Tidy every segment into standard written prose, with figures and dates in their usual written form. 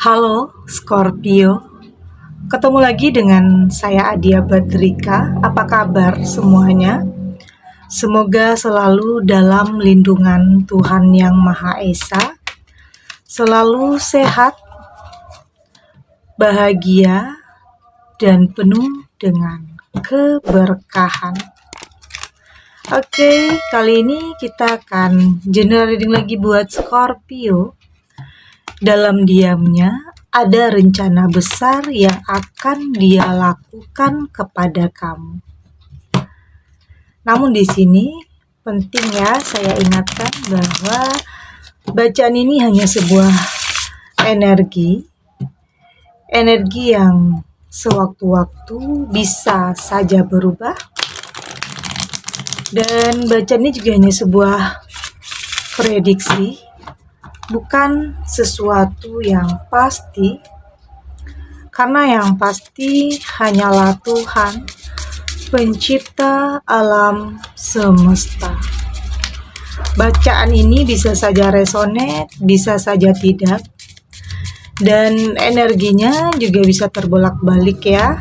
Halo Scorpio, ketemu lagi dengan saya Adia Badrika. Apa kabar semuanya? Semoga selalu dalam lindungan Tuhan Yang Maha Esa, selalu sehat, bahagia, dan penuh dengan keberkahan. Oke, kali ini kita akan general reading lagi buat Scorpio. Dalam diamnya ada rencana besar yang akan dia lakukan kepada kamu. Namun di sini penting ya saya ingatkan bahwa bacaan ini hanya sebuah energi yang sewaktu-waktu bisa saja berubah, dan bacaan ini juga hanya sebuah prediksi, bukan sesuatu yang pasti, karena yang pasti hanyalah Tuhan, pencipta alam semesta. Bacaan ini bisa saja resonate, bisa saja tidak, dan energinya juga bisa terbolak-balik ya.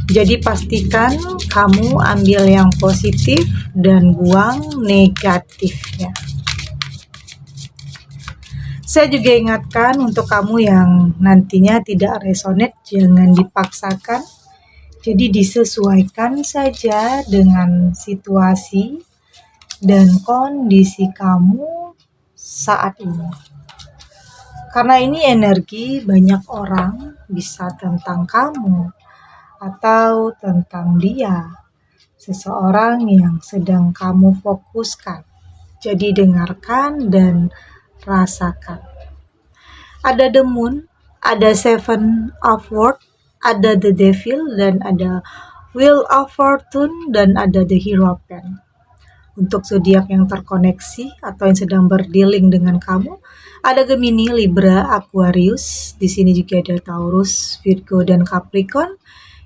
Jadi pastikan kamu ambil yang positif dan buang negatifnya. Saya juga ingatkan untuk kamu yang nantinya tidak resonate, jangan dipaksakan. Jadi disesuaikan saja dengan situasi dan kondisi kamu saat ini. Karena ini energi banyak orang, bisa tentang kamu atau tentang dia, seseorang yang sedang kamu fokuskan. Jadi dengarkan dan rasakan. Ada the moon, ada seven of words, ada the devil, dan ada wheel of fortune, dan ada the hierophant. Untuk zodiak yang terkoneksi atau yang sedang berdealing dengan kamu, ada Gemini, Libra, Aquarius. Di sini juga ada Taurus, Virgo, dan Capricorn,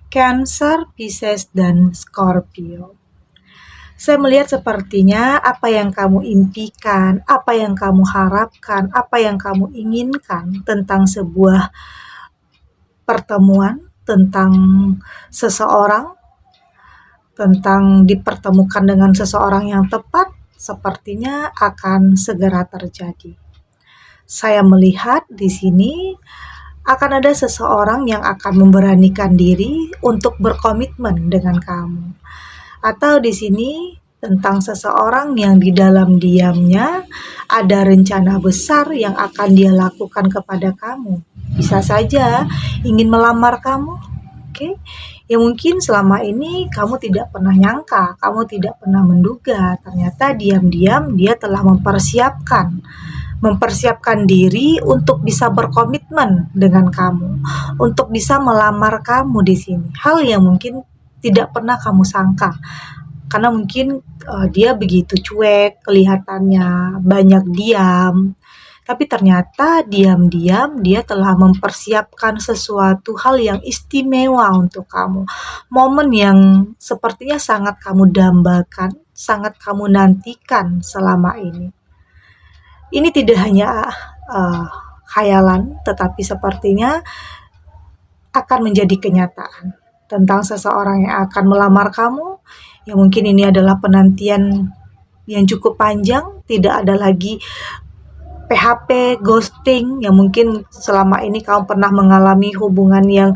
Cancer, Pisces, dan Scorpio. Saya melihat sepertinya apa yang kamu impikan, apa yang kamu harapkan, apa yang kamu inginkan tentang sebuah pertemuan, tentang seseorang, tentang dipertemukan dengan seseorang yang tepat, sepertinya akan segera terjadi. Saya melihat di sini akan ada seseorang yang akan memberanikan diri untuk berkomitmen dengan kamu. Atau di sini tentang seseorang yang di dalam diamnya ada rencana besar yang akan dia lakukan kepada kamu. Bisa saja ingin melamar kamu, oke? Ya mungkin selama ini kamu tidak pernah nyangka, kamu tidak pernah menduga, ternyata diam-diam dia telah mempersiapkan diri untuk bisa berkomitmen dengan kamu, untuk bisa melamar kamu di sini. Hal yang mungkin tidak pernah kamu sangka, karena mungkin dia begitu cuek, kelihatannya banyak diam, tapi ternyata diam-diam dia telah mempersiapkan sesuatu hal yang istimewa untuk kamu. Momen yang sepertinya sangat kamu dambakan, sangat kamu nantikan selama ini. Ini tidak hanya khayalan, tetapi sepertinya akan menjadi kenyataan tentang seseorang yang akan melamar kamu. Ya mungkin ini adalah penantian yang cukup panjang, tidak ada lagi PHP, ghosting, yang mungkin selama ini kamu pernah mengalami hubungan yang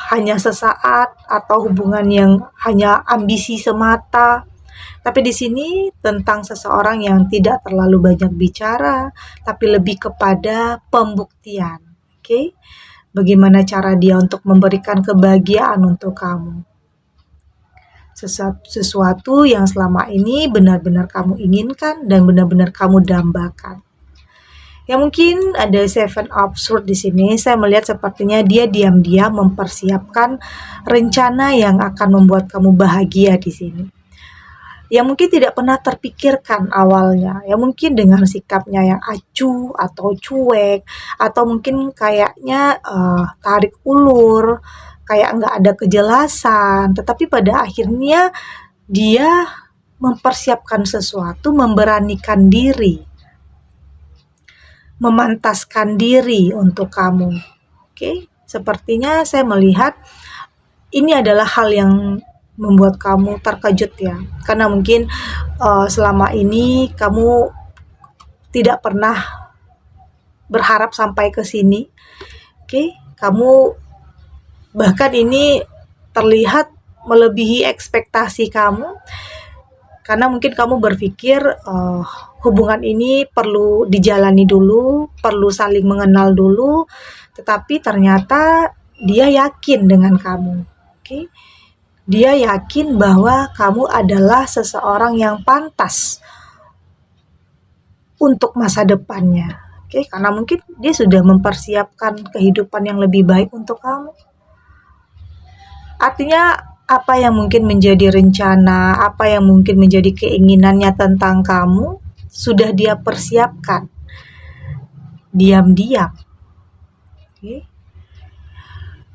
hanya sesaat atau hubungan yang hanya ambisi semata. Tapi di sini tentang seseorang yang tidak terlalu banyak bicara, tapi lebih kepada pembuktian. Oke? Bagaimana cara dia untuk memberikan kebahagiaan untuk kamu. Sesuatu yang selama ini benar-benar kamu inginkan dan benar-benar kamu dambakan. Ya mungkin ada seven of swords di sini. Saya melihat sepertinya dia diam-diam mempersiapkan rencana yang akan membuat kamu bahagia di sini. Ya mungkin tidak pernah terpikirkan awalnya. Ya mungkin dengan sikapnya yang acuh atau cuek, atau mungkin kayaknya tarik ulur, kayak nggak ada kejelasan. Tetapi pada akhirnya dia mempersiapkan sesuatu, memberanikan diri. memantaskan diri untuk kamu. Oke, sepertinya saya melihat ini adalah hal yang membuat kamu terkejut ya, karena mungkin selama ini kamu tidak pernah berharap sampai ke sini. Oke, kamu bahkan ini terlihat melebihi ekspektasi kamu, karena mungkin kamu berpikir hubungan ini perlu dijalani dulu, perlu saling mengenal dulu, tetapi ternyata dia yakin dengan kamu. Oke, dia yakin bahwa kamu adalah seseorang yang pantas untuk masa depannya. Oke, karena mungkin dia sudah mempersiapkan kehidupan yang lebih baik untuk kamu. Artinya apa yang mungkin menjadi rencana, apa yang mungkin menjadi keinginannya tentang kamu sudah dia persiapkan diam-diam. Oke.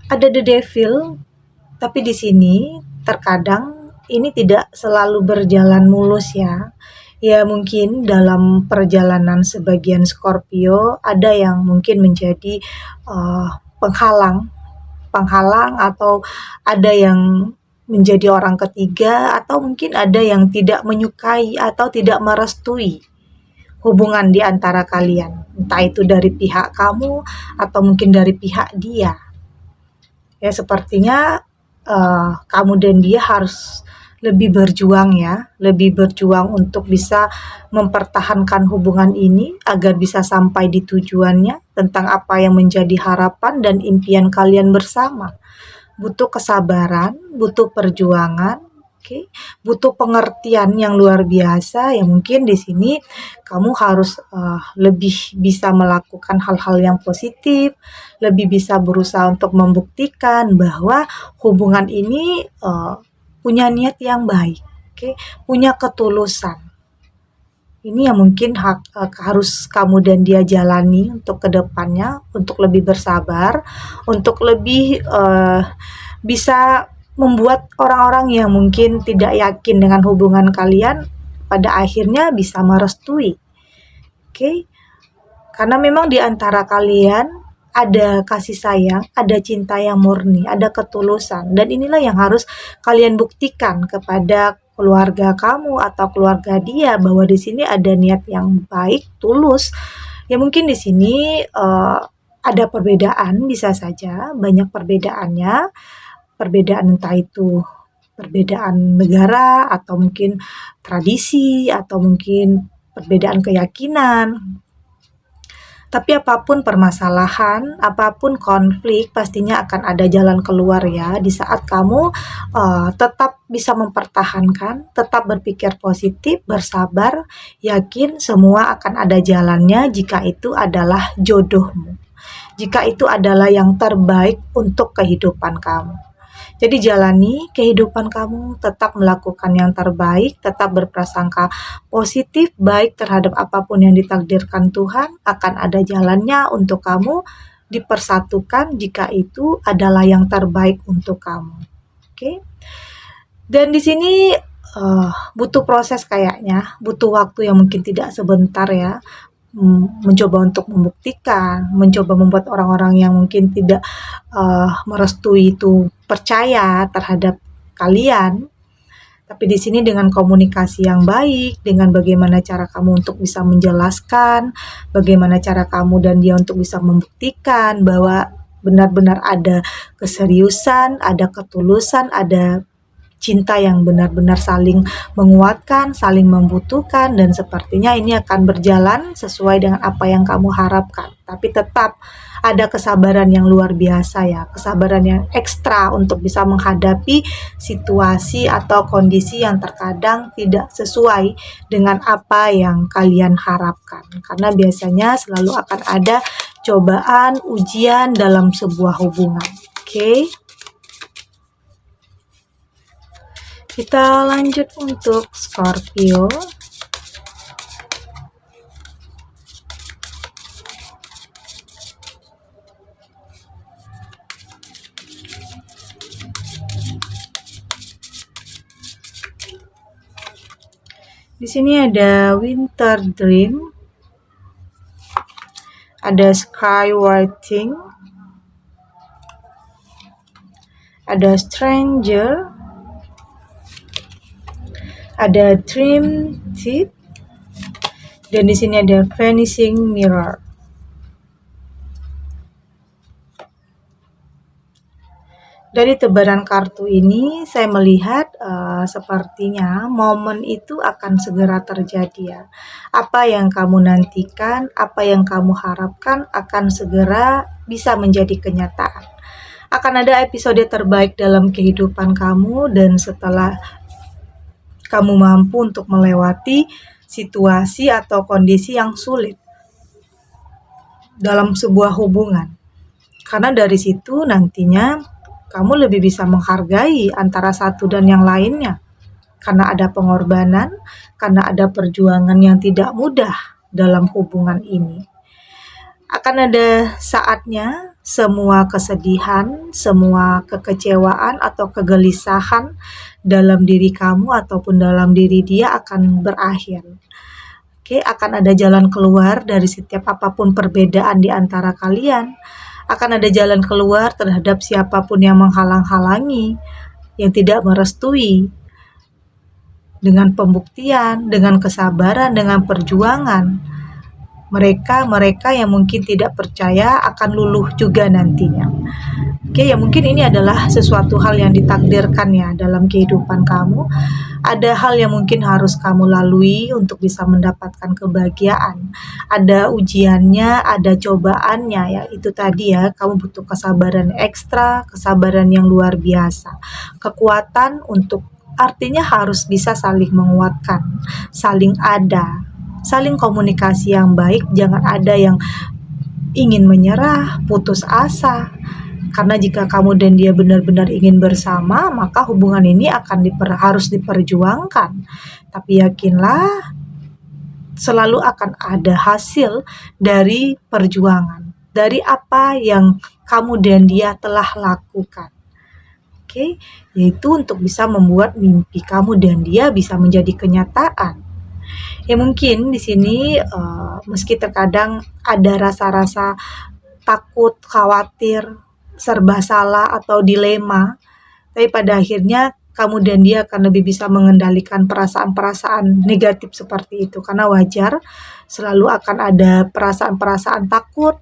Ada the devil, tapi di sini terkadang ini tidak selalu berjalan mulus ya. Ya mungkin dalam perjalanan sebagian Scorpio ada yang mungkin menjadi penghalang atau ada yang menjadi orang ketiga, atau mungkin ada yang tidak menyukai atau tidak merestui hubungan di antara kalian, entah itu dari pihak kamu atau mungkin dari pihak dia. Ya sepertinya kamu dan dia harus lebih berjuang ya, lebih berjuang untuk bisa mempertahankan hubungan ini agar bisa sampai di tujuannya tentang apa yang menjadi harapan dan impian kalian bersama. Butuh kesabaran, butuh perjuangan, oke, butuh pengertian yang luar biasa. Ya mungkin di sini kamu harus lebih bisa melakukan hal-hal yang positif, lebih bisa berusaha untuk membuktikan bahwa hubungan ini punya niat yang baik, oke, punya ketulusan. Ini yang mungkin harus kamu dan dia jalani untuk kedepannya, untuk lebih bersabar, untuk lebih bisa membuat orang-orang yang mungkin tidak yakin dengan hubungan kalian pada akhirnya bisa merestui. Oke? Karena memang di antara kalian ada kasih sayang, ada cinta yang murni, ada ketulusan, dan inilah yang harus kalian buktikan kepada keluarga kamu atau keluarga dia bahwa di sini ada niat yang baik, tulus. Ya mungkin di sini ada perbedaan, bisa saja banyak perbedaannya, perbedaan entah itu perbedaan negara atau mungkin tradisi atau mungkin perbedaan keyakinan. Tapi apapun permasalahan, apapun konflik, pastinya akan ada jalan keluar ya. Di saat kamu tetap bisa mempertahankan, tetap berpikir positif, bersabar, yakin semua akan ada jalannya jika itu adalah jodohmu. Jika itu adalah yang terbaik untuk kehidupan kamu. Jadi jalani kehidupan kamu, tetap melakukan yang terbaik, tetap berprasangka positif, baik terhadap apapun yang ditakdirkan Tuhan, akan ada jalannya untuk kamu dipersatukan jika itu adalah yang terbaik untuk kamu. Oke? Dan di sini butuh proses kayaknya, butuh waktu yang mungkin tidak sebentar ya, mencoba untuk membuktikan, mencoba membuat orang-orang yang mungkin tidak merestui itu percaya terhadap kalian. Tapi di sini dengan komunikasi yang baik, dengan bagaimana cara kamu untuk bisa menjelaskan, bagaimana cara kamu dan dia untuk bisa membuktikan bahwa benar-benar ada keseriusan, ada ketulusan, ada cinta yang benar-benar saling menguatkan, saling membutuhkan, dan sepertinya ini akan berjalan sesuai dengan apa yang kamu harapkan. Tapi tetap ada kesabaran yang luar biasa ya, kesabaran yang ekstra untuk bisa menghadapi situasi atau kondisi yang terkadang tidak sesuai dengan apa yang kalian harapkan. Karena biasanya selalu akan ada cobaan, ujian dalam sebuah hubungan. Oke? Kita lanjut untuk Scorpio. Di sini ada Winter Dream. ada skywriting, ada stranger, ada dream tip, dan di sini ada vanishing mirror. Dari tebaran kartu ini saya melihat sepertinya momen itu akan segera terjadi ya. Apa yang kamu nantikan, apa yang kamu harapkan akan segera bisa menjadi kenyataan. Akan ada episode terbaik dalam kehidupan kamu, dan setelah kamu mampu untuk melewati situasi atau kondisi yang sulit dalam sebuah hubungan. Karena dari situ nantinya kamu lebih bisa menghargai antara satu dan yang lainnya. Karena ada pengorbanan, karena ada perjuangan yang tidak mudah dalam hubungan ini. Akan ada saatnya semua kesedihan, semua kekecewaan atau kegelisahan dalam diri kamu ataupun dalam diri dia akan berakhir. Oke, akan ada jalan keluar dari setiap apapun perbedaan di antara kalian. Akan ada jalan keluar terhadap siapapun yang menghalang-halangi, yang tidak merestui. Dengan pembuktian, dengan kesabaran, dengan perjuangan. Mereka yang mungkin tidak percaya akan luluh juga nantinya. Oke, ya mungkin ini adalah sesuatu hal yang ditakdirkan ya dalam kehidupan kamu. Ada hal yang mungkin harus kamu lalui untuk bisa mendapatkan kebahagiaan. Ada ujiannya, ada cobaannya ya. Itu tadi ya, kamu butuh kesabaran ekstra, kesabaran yang luar biasa. Kekuatan untuk artinya harus bisa saling menguatkan, saling ada, saling komunikasi yang baik. Jangan ada yang ingin menyerah, putus asa. Karena jika kamu dan dia benar-benar ingin bersama, maka hubungan ini akan harus diperjuangkan. Tapi yakinlah, selalu akan ada hasil dari perjuangan, dari apa yang kamu dan dia telah lakukan. Oke, yaitu untuk bisa membuat mimpi kamu dan dia bisa menjadi kenyataan. Ya mungkin di sini meski terkadang ada rasa-rasa takut, khawatir, serba salah atau dilema, tapi pada akhirnya kamu dan dia akan lebih bisa mengendalikan perasaan-perasaan negatif seperti itu, karena wajar selalu akan ada perasaan-perasaan takut.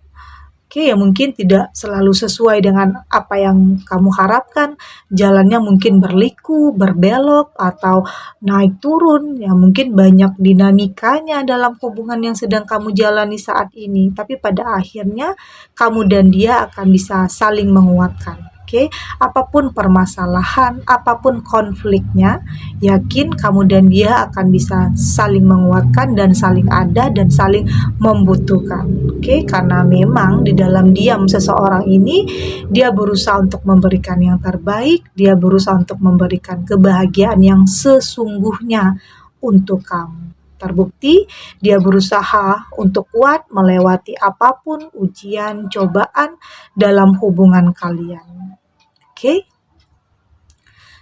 Oke, ya mungkin tidak selalu sesuai dengan apa yang kamu harapkan, jalannya mungkin berliku, berbelok, atau naik turun, ya mungkin banyak dinamikanya dalam hubungan yang sedang kamu jalani saat ini, tapi pada akhirnya kamu dan dia akan bisa saling menguatkan. Oke, apapun permasalahan, apapun konfliknya, yakin kamu dan dia akan bisa saling menguatkan dan saling ada dan saling membutuhkan. Oke, karena memang di dalam diam seseorang ini, dia berusaha untuk memberikan yang terbaik, dia berusaha untuk memberikan kebahagiaan yang sesungguhnya untuk kamu. Terbukti dia berusaha untuk kuat melewati apapun ujian, cobaan dalam hubungan kalian. Oke,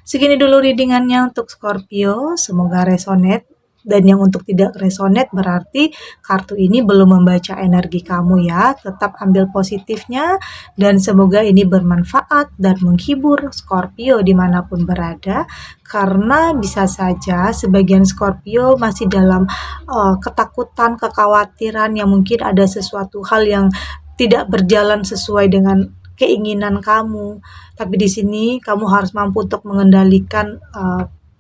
segini dulu readingannya untuk Scorpio. Semoga resonate. Dan yang untuk tidak resonate berarti kartu ini belum membaca energi kamu ya. Tetap ambil positifnya dan semoga ini bermanfaat dan menghibur Scorpio dimanapun berada. Karena bisa saja sebagian Scorpio masih dalam ketakutan, kekhawatiran yang mungkin ada sesuatu hal yang tidak berjalan sesuai dengan keinginan kamu. Tapi di sini kamu harus mampu untuk mengendalikan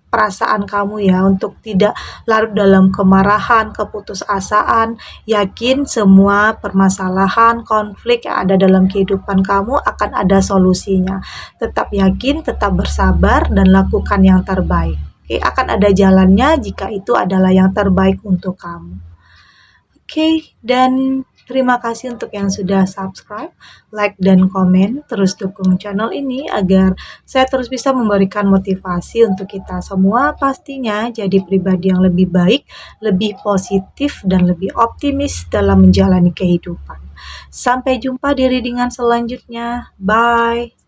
perasaan kamu ya, untuk tidak larut dalam kemarahan, keputusasaan. Yakin semua permasalahan, konflik yang ada dalam kehidupan kamu akan ada solusinya. Tetap yakin, tetap bersabar, dan lakukan yang terbaik. Oke, akan ada jalannya jika itu adalah yang terbaik untuk kamu. Oke, dan terima kasih untuk yang sudah subscribe, like, dan komen. Terus dukung channel ini agar saya terus bisa memberikan motivasi untuk kita semua pastinya jadi pribadi yang lebih baik, lebih positif, dan lebih optimis dalam menjalani kehidupan. Sampai jumpa di readingan selanjutnya. Bye!